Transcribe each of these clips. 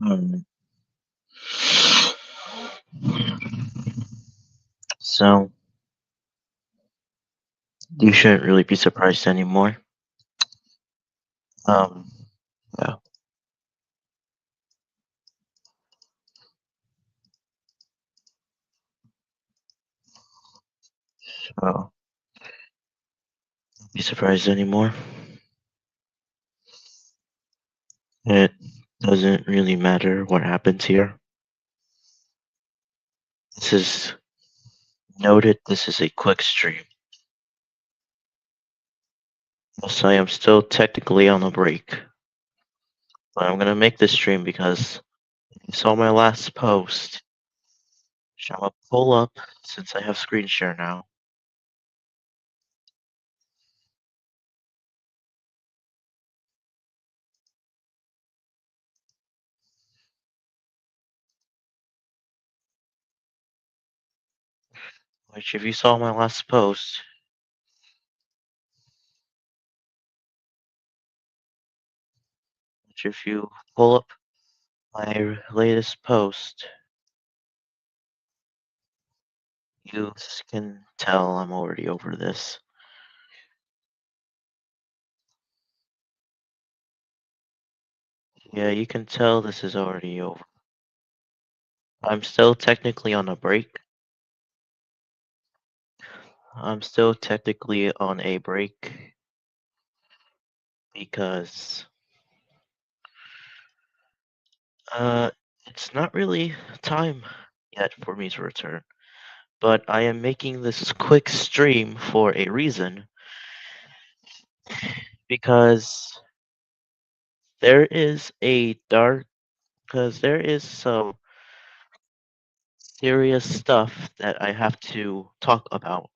Um, so you shouldn't really be surprised anymore. Um, yeah. So be surprised anymore. It doesn't really matter what happens here. This is noted. This is a quick stream. Yes, I am still technically on a break, but I'm gonna make this stream because you saw my last post. Which I'm gonna pull up since I have screen share now. Which, if you saw my last post, which if you pull up my latest post, you can tell I'm already over this. Yeah, you can tell this is already over. I'm still technically on a break. I'm still technically on a break because uh it's not really time yet for me to return. But I am making this quick stream for a reason because there is a dark because there is some serious stuff that I have to talk about.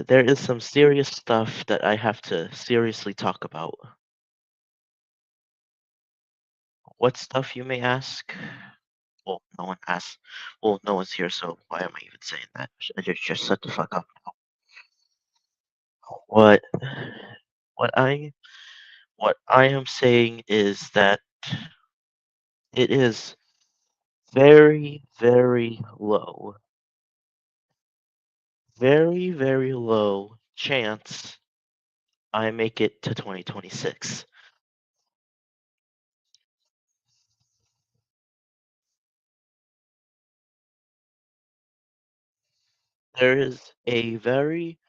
There is some serious stuff that I have to seriously talk about. What stuff, you may ask? Well, no one asks. Well, no one's here, so why am I even saying that? I just shut the fuck up. What what I what I am saying is that it is very, very low, very low chance I make it to 2026. There is a very,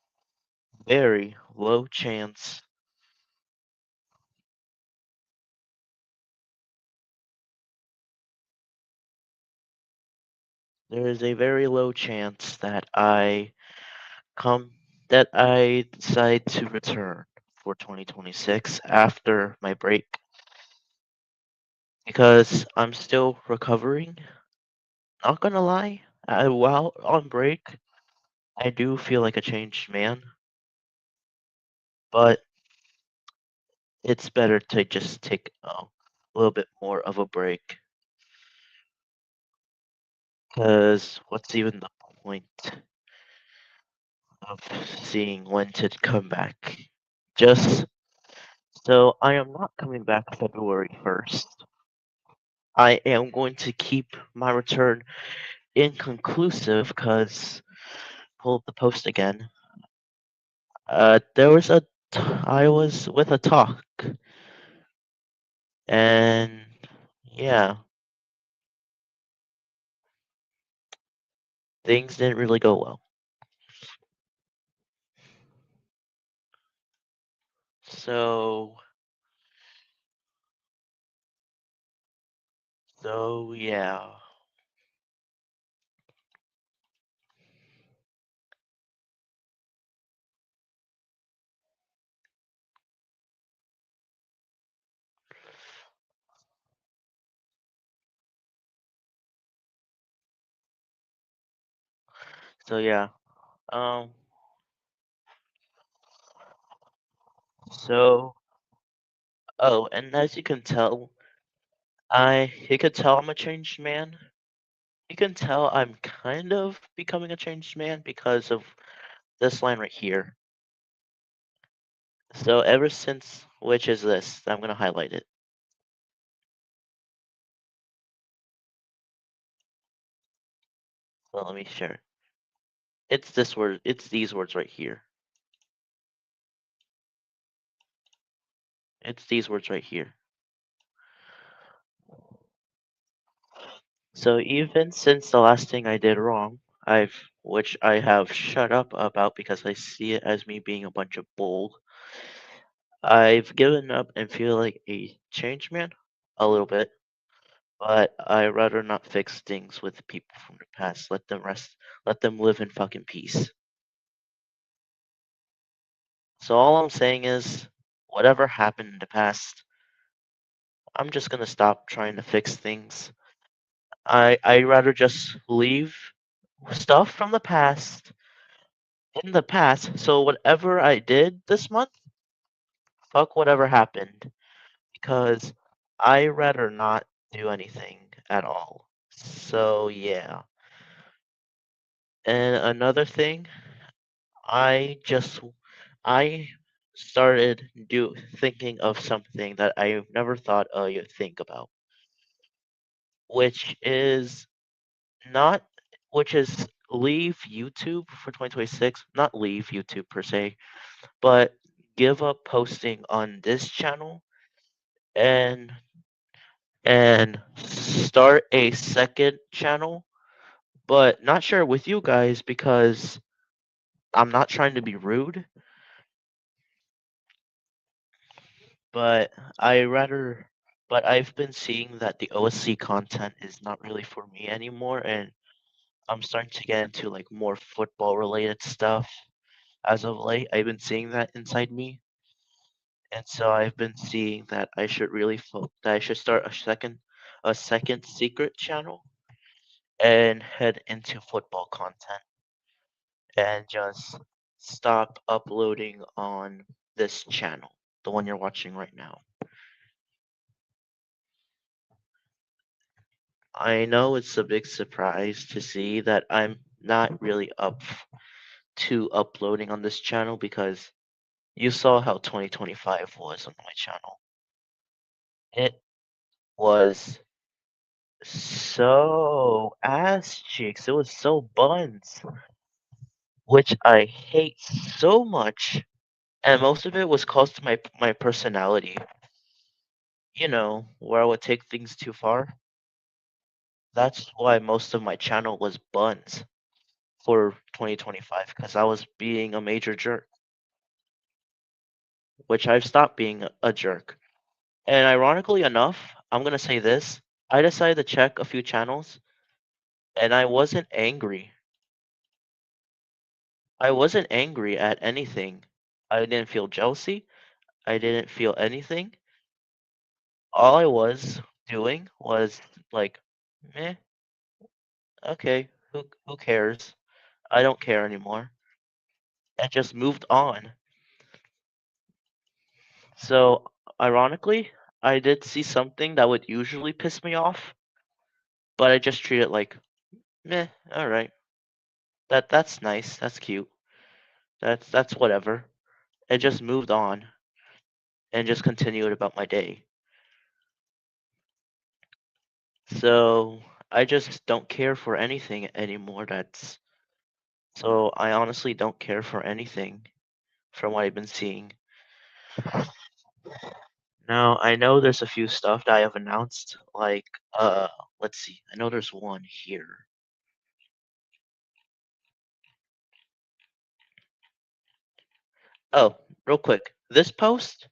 very low chance. There is a very low chance that I decide to return for 2026 after my break because I'm still recovering. Not gonna lie, while on break, I do feel like a changed man, but it's better to just take a little bit more of a break. Because what's even the point of seeing when to come back? Just so I am not coming back February 1st. I am going to keep my return inconclusive because pull up the post again. There was I was with a talk, and yeah, things didn't really go well. So yeah. So yeah. Um. So oh, and as you can tell, you can tell I'm a changed man. You can tell I'm kind of becoming a changed man because of this line right here. So ever since, which is this, I'm gonna highlight it. Well, let me share. It's this word. It's these words right here. It's these words right here. So even since the last thing I did wrong, which I have shut up about because I see it as me being a bunch of bull, I've given up and feel like a changed man a little bit, but I rather not fix things with people from the past. Let them rest. Let them live in fucking peace. So all I'm saying is, whatever happened in the past, I'm just gonna stop trying to fix things. I rather just leave stuff from the past in the past. So whatever I did this month, fuck whatever happened, because I rather not do anything at all. So yeah. And another thing, I just I started do thinking of something that I never thought you'd think about, which is not which is leave YouTube for 2026, not leave YouTube per se, but give up posting on this channel and start a second channel, but not share with you guys because I'm not trying to be rude, but I rather but I've been seeing that the OSC content is not really for me anymore, and I'm starting to get into like more football related stuff as of late. I've been seeing that inside me, and so I've been seeing that I should start a second secret channel and head into football content and just stop uploading on this channel, the one you're watching right now. I know it's a big surprise to see that I'm not really up to uploading on this channel because you saw how 2025 was on my channel. It was so ass cheeks. It was so buns, which I hate so much. And most of it was caused to my personality. You know, where I would take things too far. That's why most of my channel was buns for 2025 because I was being a major jerk, which I've stopped being a jerk. And ironically enough, I'm gonna say this: I decided to check a few channels, and I wasn't angry. I wasn't angry at anything. I didn't feel jealousy. I didn't feel anything. All I was doing was like, meh, okay, who cares? I don't care anymore. And just moved on. So, ironically, I did see something that would usually piss me off, but I just treat it like, meh, all right. That's nice. That's cute. That's whatever. And just moved on and just continued about my day. So, I just don't care for anything anymore. So I honestly don't care for anything from what I've been seeing. Now, I know there's a few stuff that I have announced, like, let's see. I know there's one here. Oh, real quick. This post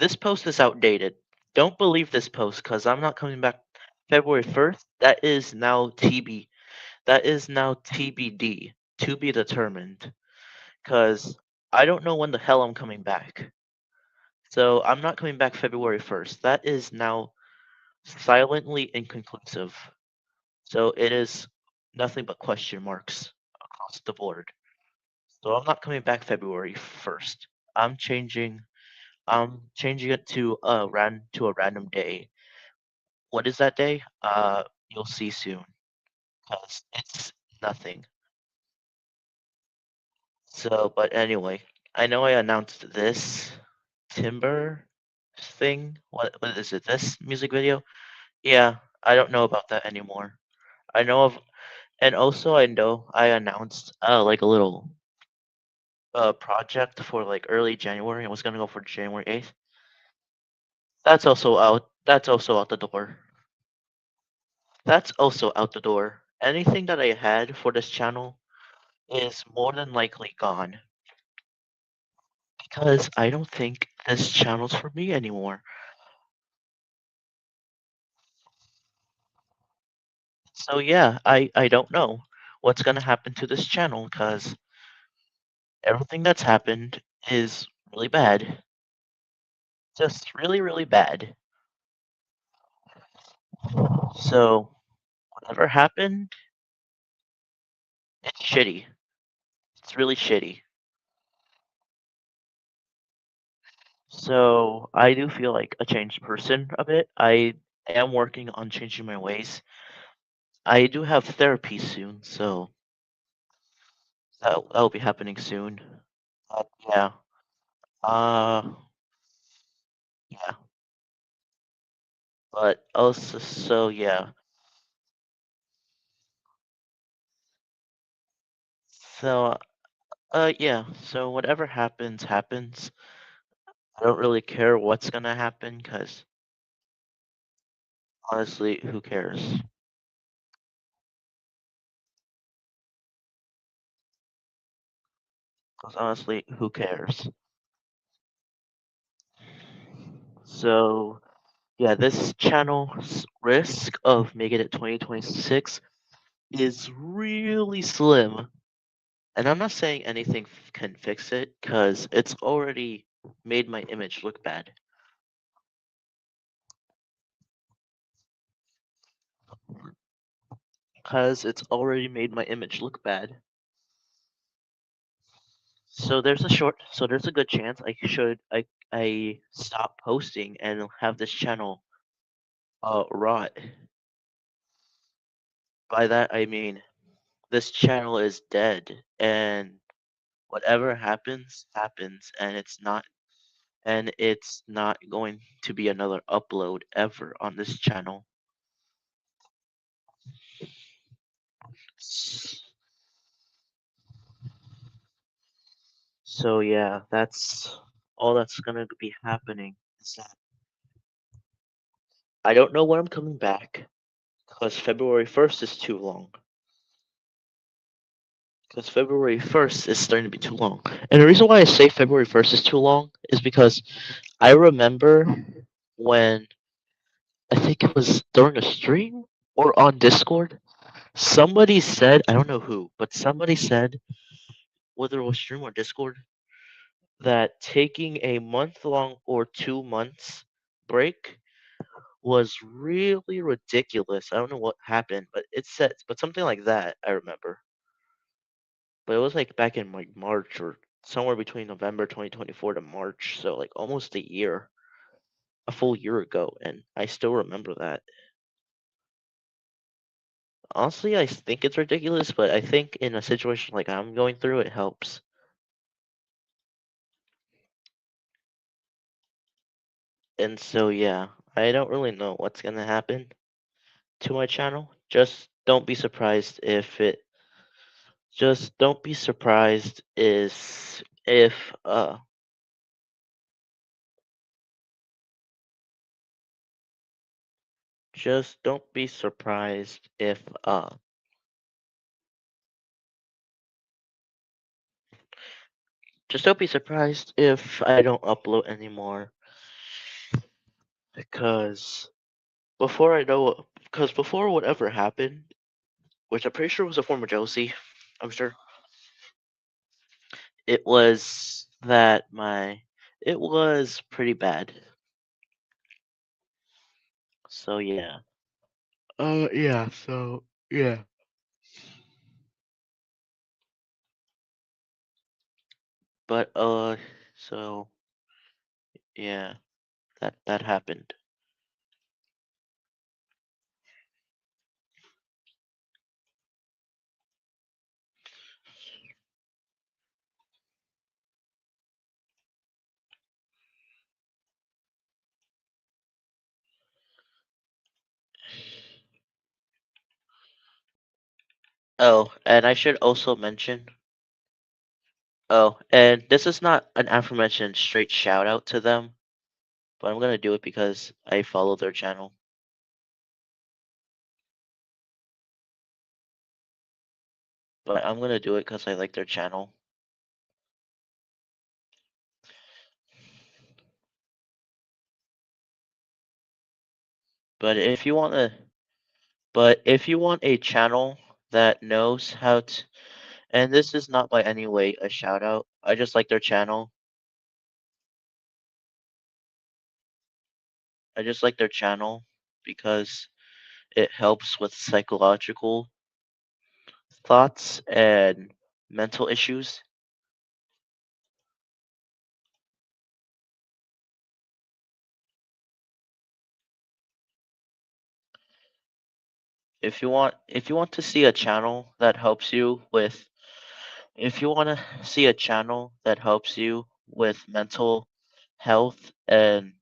is outdated. Don't believe this post because I'm not coming back February 1st. That is now TB. That is now TBD, to be determined. Because I don't know when the hell I'm coming back. So I'm not coming back February 1st. That is now silently inconclusive. So it is nothing but question marks across the board. So I'm not coming back February 1st. I'm changing it to a random day. What is that day? You'll see soon, cause it's nothing. So, but anyway, I know I announced this Timber thing. What is it? This music video? Yeah, I don't know about that anymore. I know of And also, I know I announced like a little project for like early January. I was gonna go for January 8th. That's also out. That's also out the door. That's also out the door. Anything that I had for this channel is more than likely gone because I don't think this channel's for me anymore. So yeah, I don't know what's gonna happen to this channel because everything that's happened is really bad. Just really, really bad. So whatever happened, it's shitty. It's really shitty. So I do feel like a changed person a bit. I am working on changing my ways. I do have therapy soon, so that'll be happening soon. Yeah. Uh, yeah. But also, so yeah. So, yeah. So whatever happens, happens. I don't really care what's gonna happen, cause honestly, who cares? Cause honestly, who cares? So, yeah, this channel's risk of making it 2026 is really slim. And I'm not saying anything can fix it, cause it's already made my image look bad. Cause it's already made my image look bad. So there's a good chance I stop posting and have this channel rot. By that I mean this channel is dead and whatever happens happens and it's not going to be another upload ever on this channel. S- So yeah, that's all that's gonna be happening. Is that I don't know when I'm coming back because February 1st is too long. Because February 1st is starting to be too long. And the reason why I say February 1st is too long is because I remember when I think it was during a stream or on Discord, somebody said, I don't know who, but somebody said, whether it was stream or Discord, that taking a month long or 2 months break was really ridiculous. I don't know what happened, but it said, but something like that, I remember. But it was like back in like March or somewhere between November 2024 to March, so like almost a year, a full year ago, and I still remember that. Honestly, I think it's ridiculous, but I think in a situation like I'm going through, it helps. And so yeah, I don't really know what's gonna happen to my channel. Just don't be surprised is if just don't be surprised if just don't be surprised if I don't upload anymore because before whatever happened, which I'm pretty sure was a form of jealousy, I'm sure it was that my it was pretty bad. So yeah. Yeah, so yeah. But so yeah, that happened. Oh, and I should also mention. Oh, and this is not an aforementioned straight shout out to them, but I'm gonna do it because I follow their channel. But I'm gonna do it because I like their channel. But if you want a channel that knows how to, and this is not by any way a shout out. I just like their channel. I just like their channel because it helps with psychological thoughts and mental issues. If you want to see a channel that helps you with if you want to see a channel that helps you with mental health and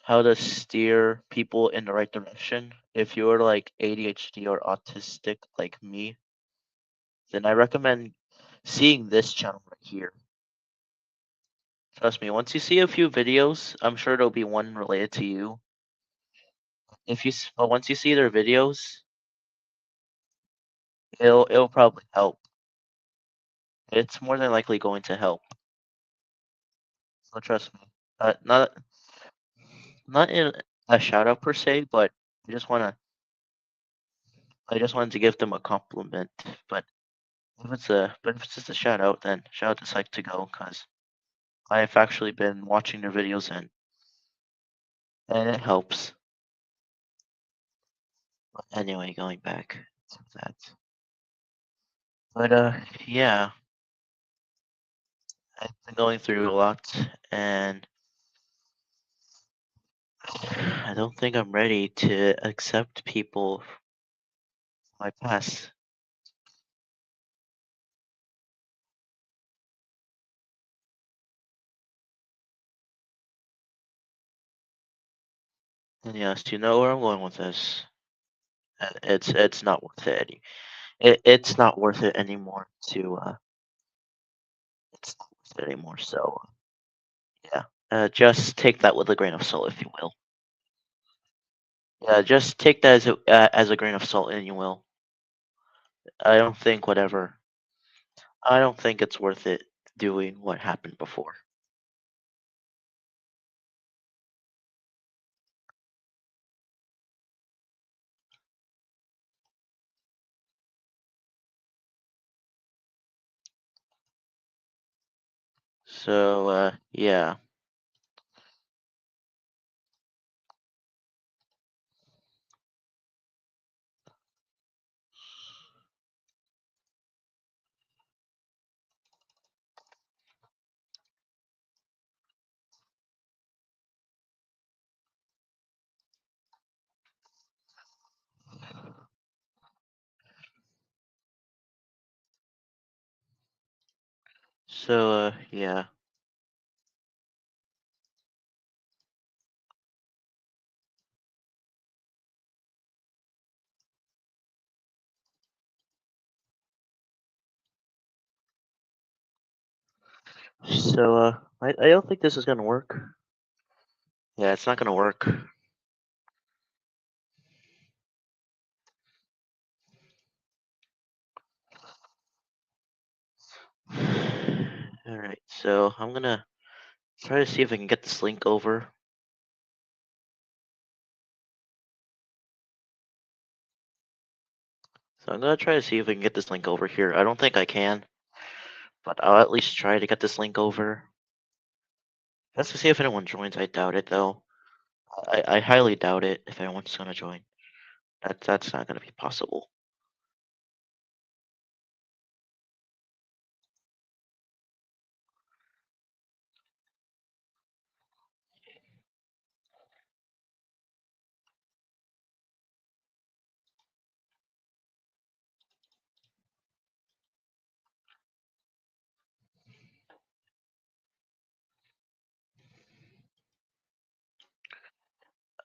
how to steer people in the right direction, if you're like ADHD or autistic like me, then I recommend seeing this channel right here. Trust me, once you see a few videos, I'm sure there'll be one related to you. But once you see their videos, it'll probably help. It's more than likely going to help. So trust me. Not in a shout out per se, but I just wanna I just wanted to give them a compliment. But if it's just a shout out, then shout out to Psych to Go because I've actually been watching their videos and it helps. But anyway, going back to that. But yeah, I've been going through a lot, and I don't think I'm ready to accept people from my past. And yes, you know where I'm going with this. It's not worth it. It's not worth it anymore to it's not worth it anymore. So yeah, just take that with a grain of salt, if you will. Yeah, just take that as a grain of salt, and you will. I don't think whatever. I don't think it's worth it doing what happened before. So yeah. So yeah. So I don't think this is gonna work. Yeah, it's not gonna work. All right. So I'm gonna try to see if I can get this link over. So I'm gonna try to see if I can get this link over here. I don't think I can, but I'll at least try to get this link over. Just to see if anyone joins. I doubt it though. I highly doubt it if anyone's gonna join. That's not gonna be possible.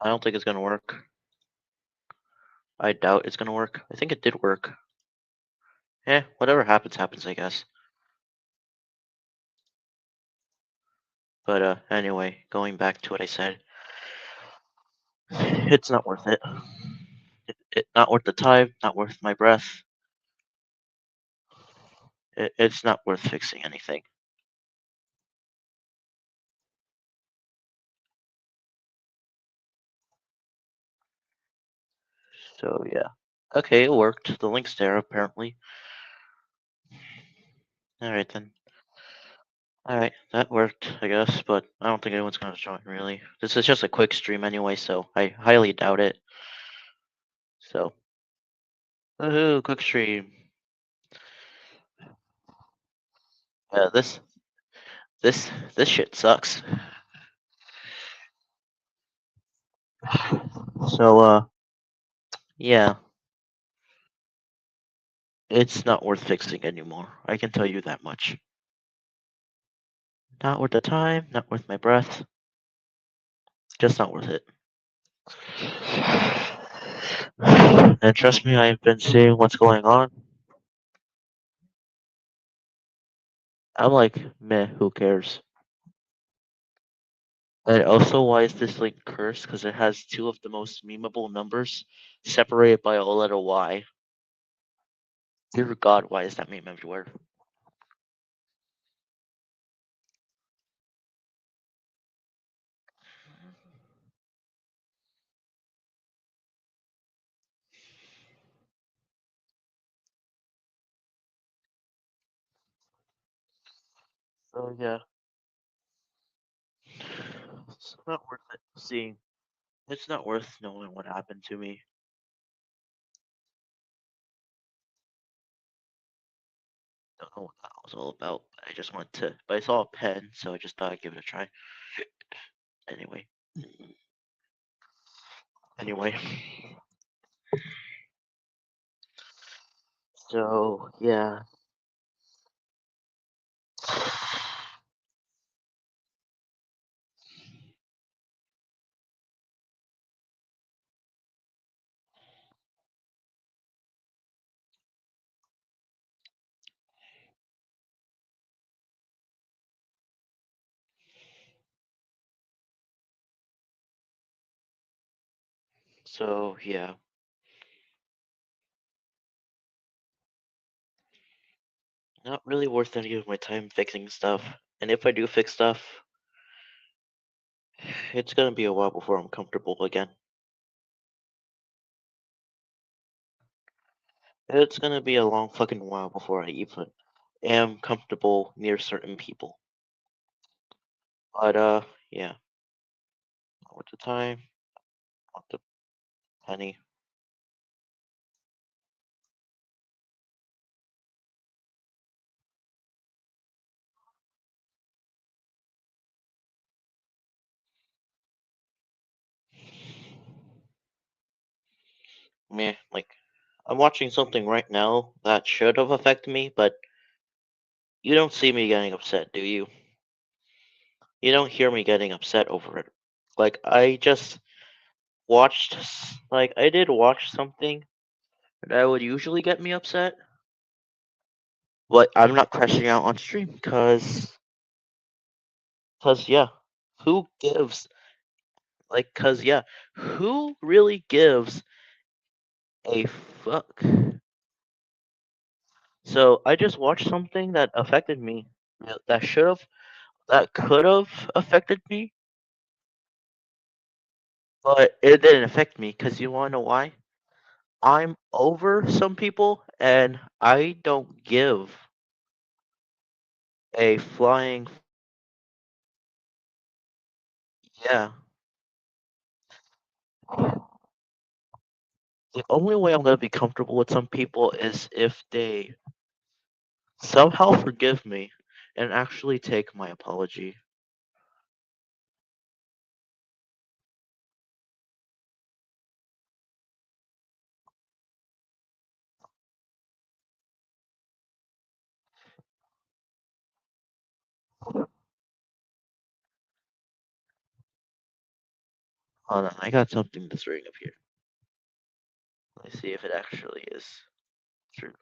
I don't think it's gonna work. I doubt it's gonna work. I think it did work. Eh, whatever happens, happens, I guess. But anyway, going back to what I said, it's not worth it. Not worth the time, not worth my breath. It's not worth fixing anything. So yeah. Okay, it worked. The link's there apparently. Alright then. Alright, that worked, I guess, but I don't think anyone's gonna join really. This is just a quick stream anyway, so I highly doubt it. So, woohoo, quick stream. Yeah, this shit sucks. So, yeah, it's not worth fixing anymore. I can tell you that much. Not worth the time, not worth my breath. Just not worth it. And trust me, I've been seeing what's going on. I'm like, meh, who cares? And also, why is this link cursed? Because it has two of the most memeable numbers separated by a little y. Dear God, why is that meme everywhere? So yeah, it's not worth it. Seeing, it's not worth knowing what happened to me. Don't know what that was all about. But I just wanted to, but I saw a pen, so I just thought I'd give it a try. Anyway, anyway. So yeah. So yeah, not really worth any of my time fixing stuff. And if I do fix stuff, it's gonna be a while before I'm comfortable again. It's gonna be a long fucking while before I even am comfortable near certain people. But yeah. Not the time, not the penny. Meh, like I'm watching something right now that should have affected me, but you don't see me getting upset, do you? You don't hear me getting upset over it. Like I just like I did watch something that would usually get me upset, but I'm not crashing out on stream cause yeah, who gives cause yeah, who really gives a fuck? So I just watched something that affected me, that could have affected me, but it didn't affect me. Cause you wanna know why? I'm over some people, and I don't give a flying. Yeah. The only way I'm gonna be comfortable with some people is if they somehow forgive me and actually take my apology. Hold on, I got something to ring up here. Let's see if it actually is true.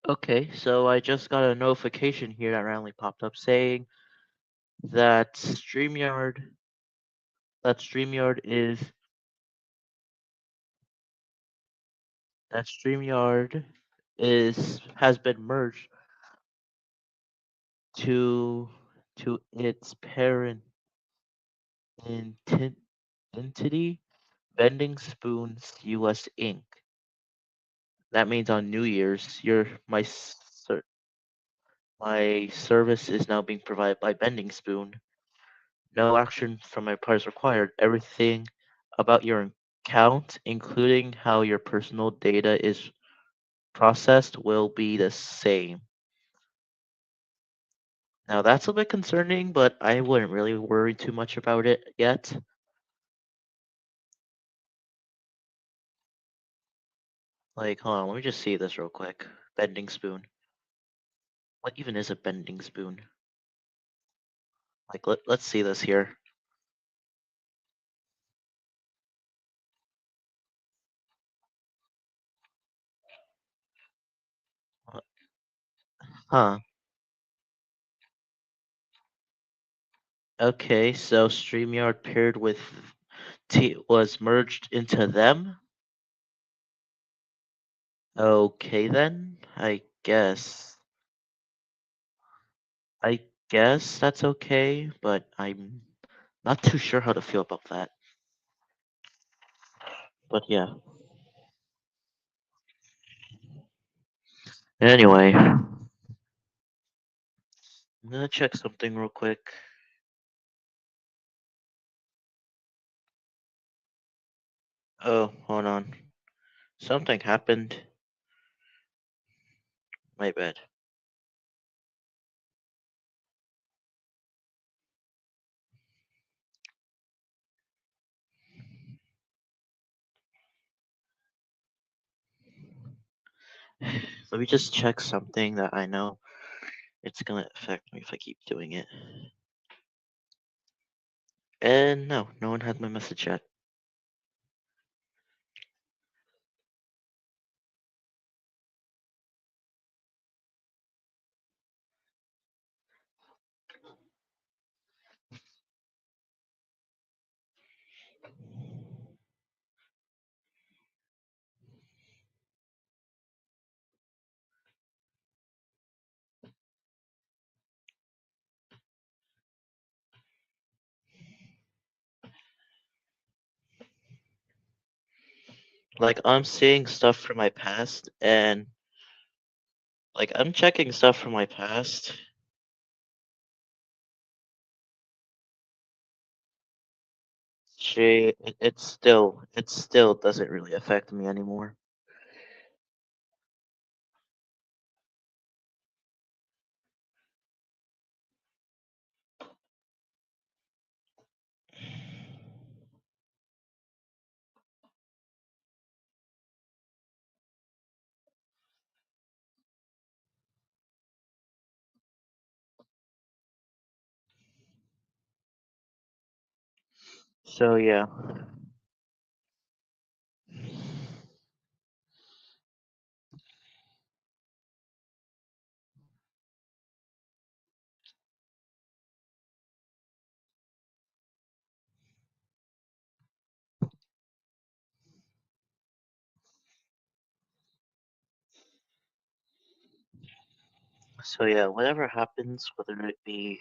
Okay, so I just got a notification here that randomly popped up saying that StreamYard StreamYard is has been merged to its parent enti- entity, Bending Spoons US Inc. That means on New Year's, my service is now being provided by Bending Spoon. No action from my part is required. Everything about your account, including how your personal data is processed, will be the same. Now that's a bit concerning, but I wouldn't really worry too much about it yet. Like, hold on, let me just see this real quick. Bending spoon. What even is a bending spoon? Like, let's see this here. Huh. Okay, so StreamYard paired with was merged into them. Okay then, I guess that's okay, but I'm not too sure how to feel about that. But yeah. Anyway, I'm gonna check something real quick. Oh, hold on. Something happened. My bad. Let me just check something that I know it's gonna affect me if I keep doing it. And no one had my message yet. Like I'm seeing stuff from my past and like I'm checking stuff from my past. It still doesn't really affect me anymore. So yeah. So yeah, whatever happens, whether it be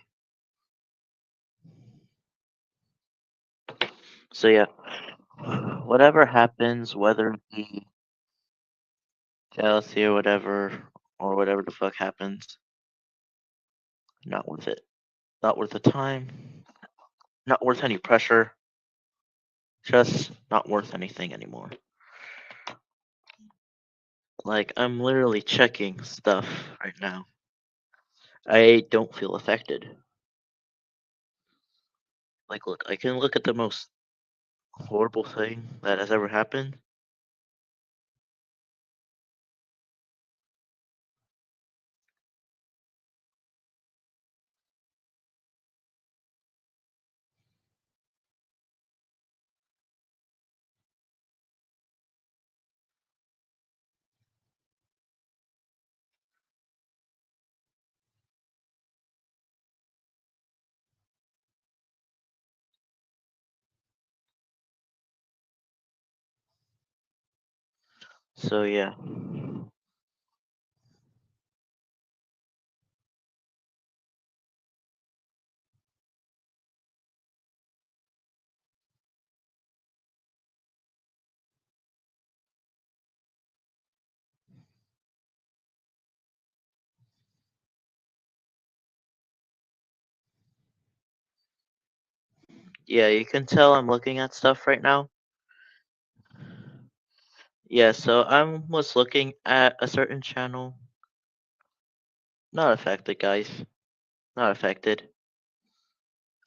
So yeah, whatever happens, whether it be jealousy or whatever the fuck happens, not worth it. Not worth the time. Not worth any pressure. Just not worth anything anymore. Like I'm literally checking stuff right now. I don't feel affected. Like look, I can look at the most horrible thing that has ever happened. So yeah. Yeah, you can tell I'm looking at stuff right now. Yeah, so I was looking at a certain channel. Not affected, guys. Not affected.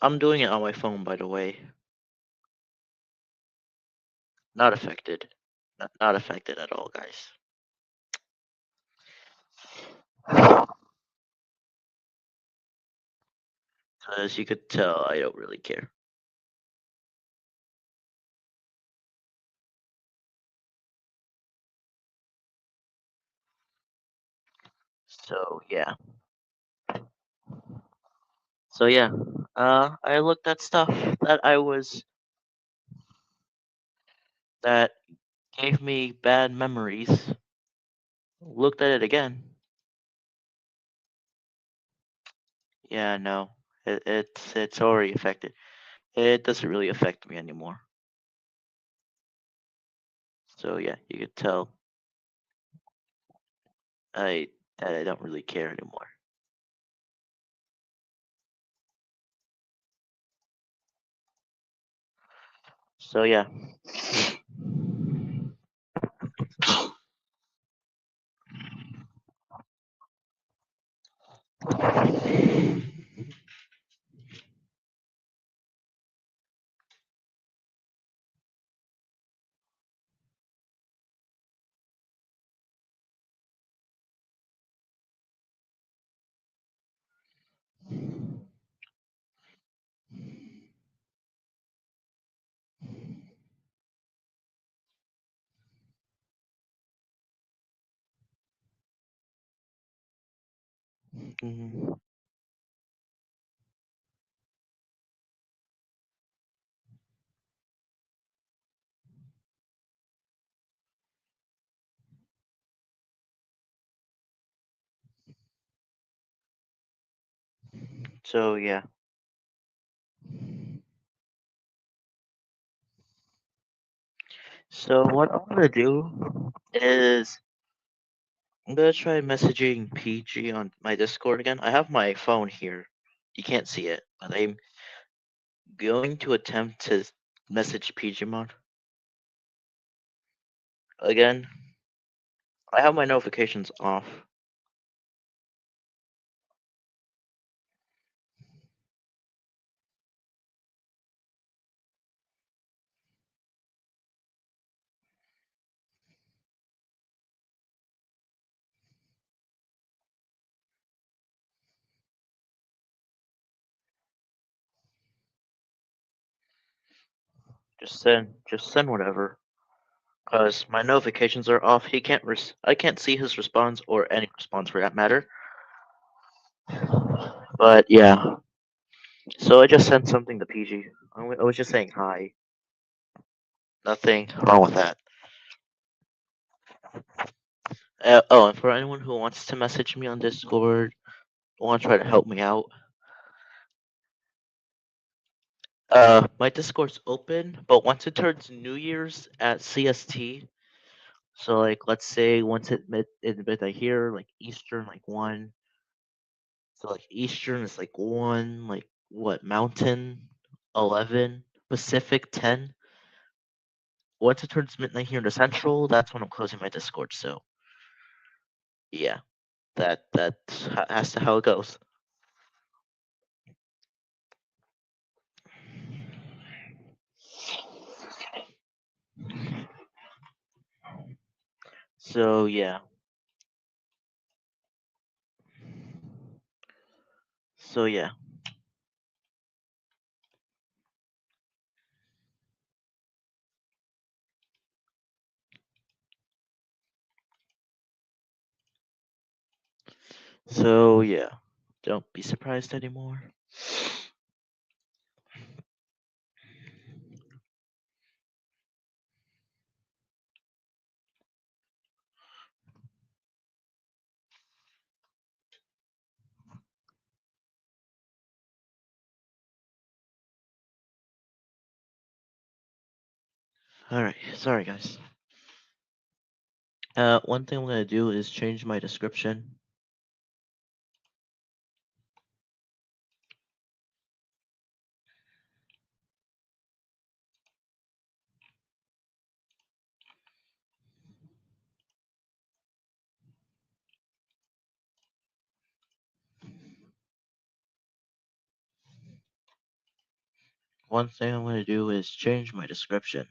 I'm doing it on my phone, by the way. Not affected. Not affected at all, guys. Because you could tell I don't really care. So yeah. So yeah. I looked at stuff that I was that gave me bad memories. Looked at it again. Yeah, no. It's already affected. It doesn't really affect me anymore. So yeah, you could tell I that I don't really care anymore. So yeah. Mhm. So yeah. So what I'm gonna do is I'm gonna try messaging PG on my Discord again. I have my phone here. You can't see it, but I'm going to attempt to message PGmon again. I have my notifications off. Just send whatever. Cause my notifications are off. I can't see his response or any response for that matter. But yeah. So I just sent something to PG. I was just saying hi. Nothing wrong with that. Oh, and for anyone who wants to message me on Discord, want to try to help me out, My Discord's open, but once it turns New Year's at CST, so like let's say once it midnight here, like Eastern like 1. So like Eastern is like 1, like what, Mountain 11, Pacific 10. Once it turns midnight here in the Central, that's when I'm closing my Discord. So yeah, that's how it goes. So yeah. So yeah. So yeah. Don't be surprised anymore. Alright, sorry guys. One thing I'm gonna do is change my description. One thing I'm gonna do is change my description.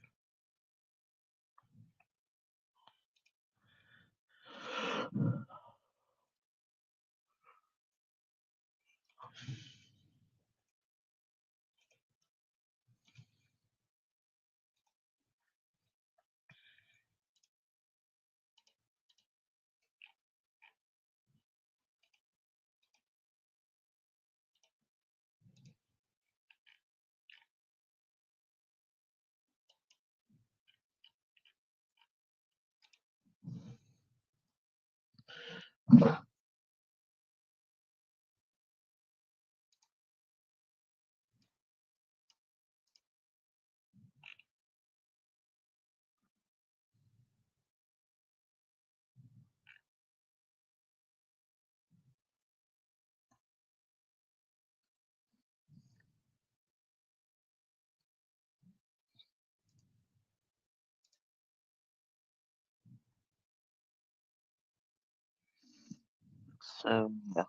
So yeah,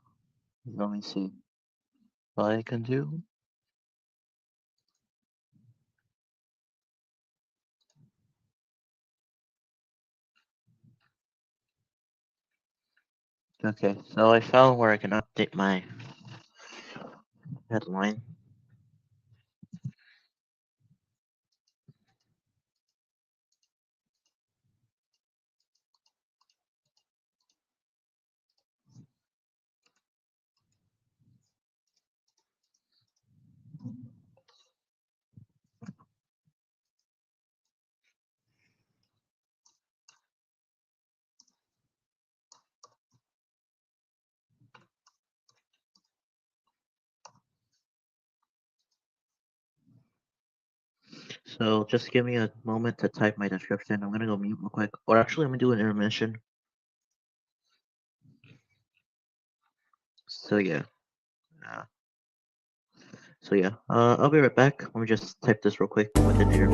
let me see what I can do. Okay, so I found where I can update my headline. So just give me a moment to type my description. I'm gonna go mute real quick. Or actually, I'm gonna do an intermission. So yeah. Uh, so yeah. I'll be right back. Let me just type this real quick within here.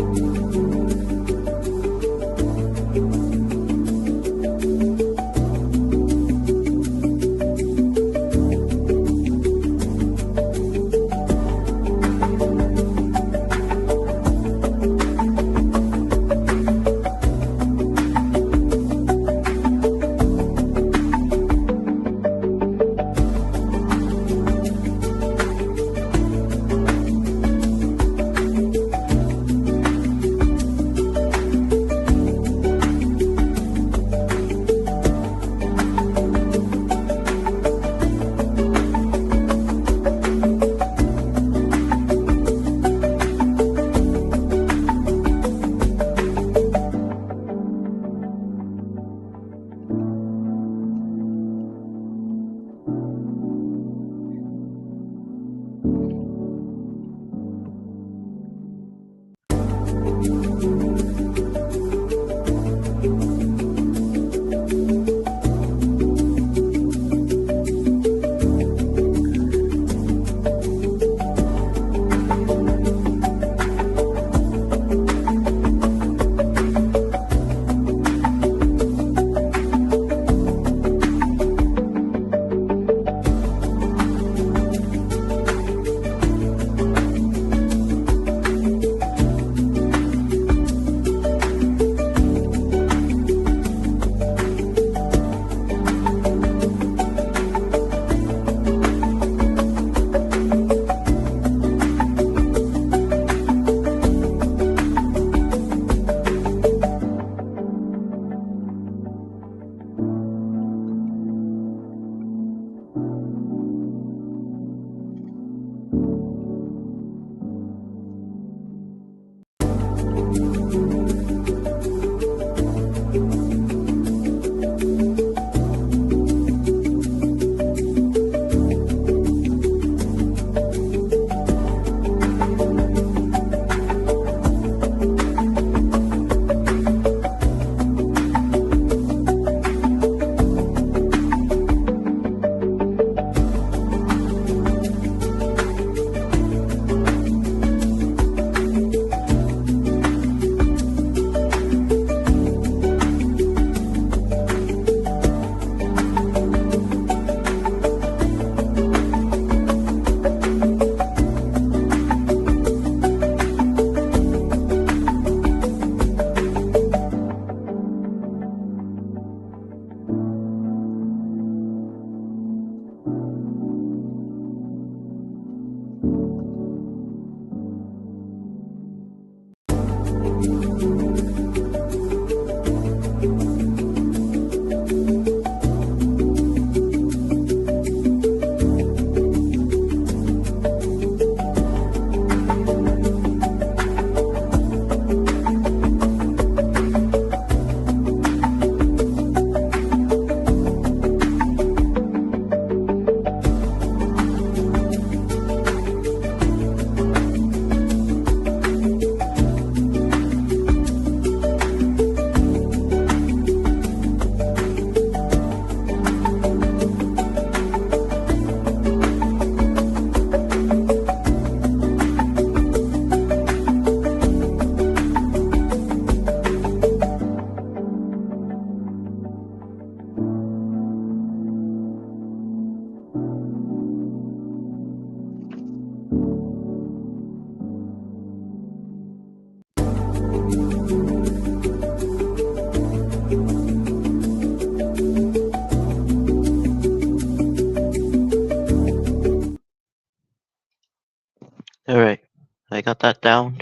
got that down.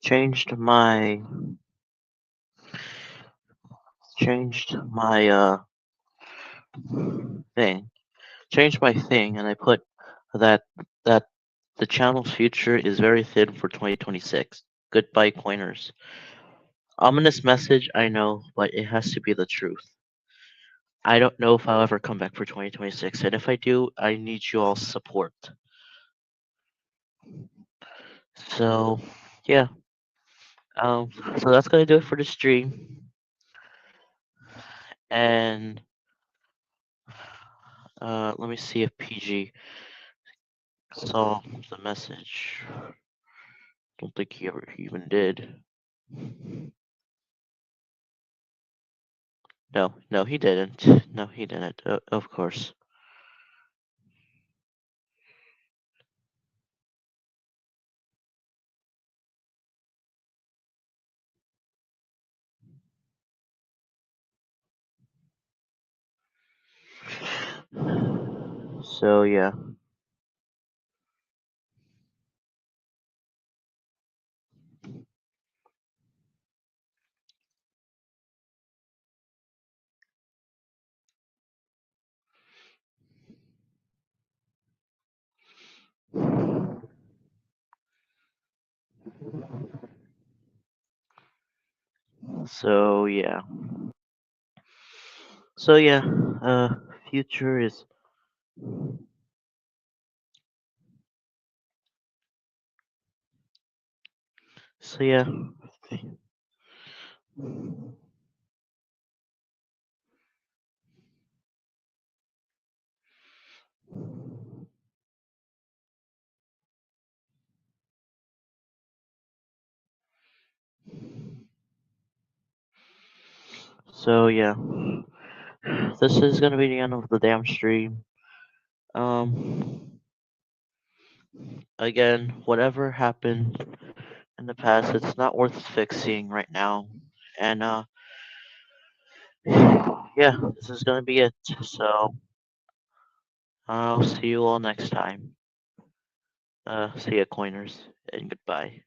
Changed my changed my thing. Changed my thing, and I put that that the channel's future is very thin for 2026. Goodbye, coiners. Ominous message, I know, but it has to be the truth. I don't know if I'll ever come back for 2026, and if I do, I need you all's support. So, yeah. So that's gonna do it for the stream, and let me see if PG saw the message. Don't think he ever even did. No, no, he didn't. No, he didn't. Of course. So yeah. So yeah. So yeah. Future is. So yeah. So yeah. This is gonna be the end of the damn stream. Um. Again, whatever happened in the past, it's not worth fixing right now. And yeah, this is gonna be it. So I'll see you all next time. See ya, coiners, and goodbye.